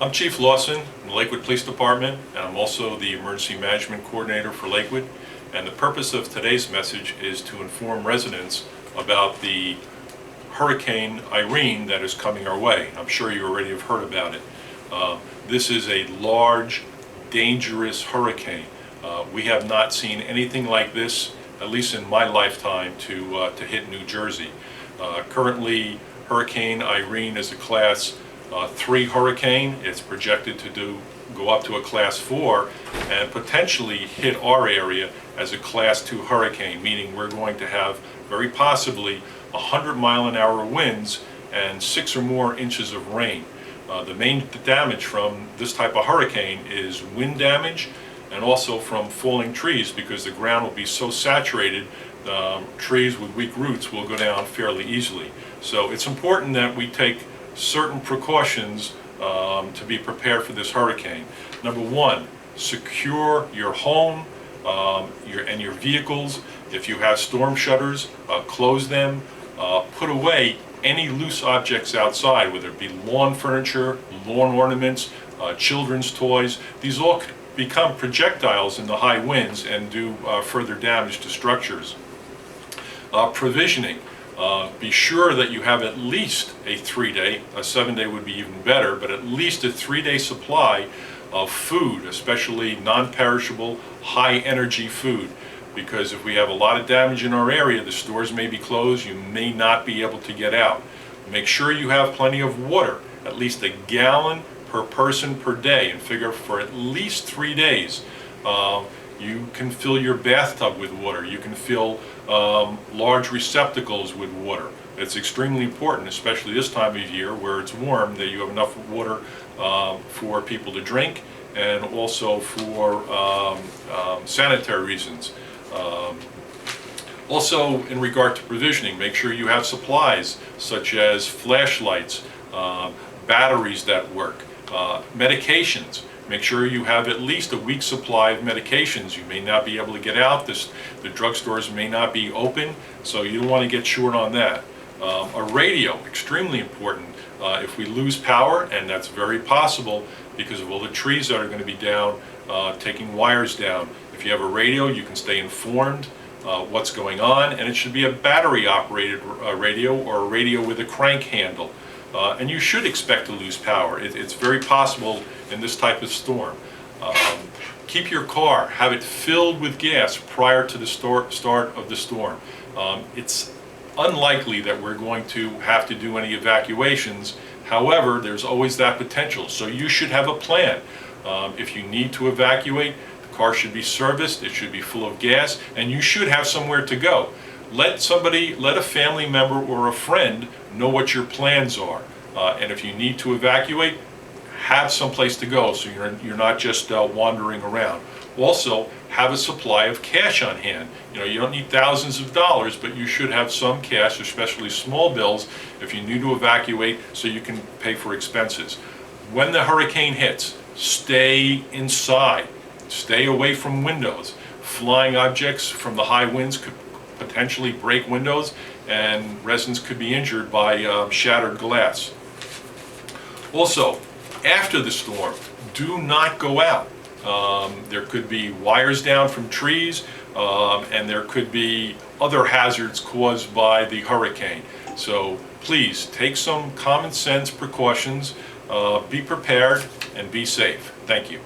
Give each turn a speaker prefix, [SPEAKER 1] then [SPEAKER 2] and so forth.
[SPEAKER 1] I'm Chief Lawson from the Lakewood Police Department, and I'm also the Emergency Management Coordinator for Lakewood. And the purpose of today's message is to inform residents about the Hurricane Irene that is coming our way. I'm sure you already have heard about it. This is a large, dangerous hurricane. We have not seen anything like this, at least in my lifetime, to hit New Jersey. Currently, Hurricane Irene is a Class 3 hurricane. It's projected to go up to a Class 4 and potentially hit our area as a Class 2 hurricane, meaning we're going to have very possibly 100-mile-an-hour winds and 6 or more inches of rain. The main damage from this type of hurricane is wind damage and also from falling trees, because the ground will be so saturated, trees with weak roots will go down fairly easily. So it's important that we take certain precautions to be prepared for this hurricane. Number one, secure your home and your vehicles. If you have storm shutters, close them. Put away any loose objects outside, whether it be lawn furniture, lawn ornaments, children's toys. These all could become projectiles in the high winds and do further damage to structures. Provisioning. Be sure that you have at least a 3-day, a 7-day would be even better, but at least a 3-day supply of food, especially non-perishable, high-energy food. Because if we have a lot of damage in our area, the stores may be closed, you may not be able to get out. Make sure you have plenty of water, at least a gallon per person per day, and figure for at least 3 days. You can fill your bathtub with water. You can fill large receptacles with water. It's extremely important, especially this time of year where it's warm, that you have enough water for people to drink and also for sanitary reasons. Also, in regard to provisioning, make sure you have supplies such as flashlights, batteries that work, medications. Make sure you have at least a week's supply of medications. You may not be able to get out. The drugstores may not be open, so you don't want to get short on that. A radio, extremely important. If we lose power, and that's very possible because of all the trees that are going to be down, taking wires down. If you have a radio, you can stay informed what's going on, and it should be a battery-operated radio or a radio with a crank handle. And you should expect to lose power. It's very possible in this type of storm. Keep your car, have it filled with gas prior to the start of the storm. It's unlikely that we're going to have to do any evacuations. However, there's always that potential, so you should have a plan. If you need to evacuate, the car should be serviced, it should be full of gas, and you should have somewhere to go. Let a family member or a friend know what your plans are. And if you need to evacuate, have some place to go so you're not just wandering around. Also, have a supply of cash on hand. You don't need thousands of dollars, but you should have some cash, especially small bills, if you need to evacuate so you can pay for expenses. When the hurricane hits, stay inside. Stay away from windows. Flying objects from the high winds could potentially break windows, and residents could be injured by shattered glass. Also, after the storm, do not go out. There could be wires down from trees, and there could be other hazards caused by the hurricane. So please take some common sense precautions, be prepared, and be safe. Thank you.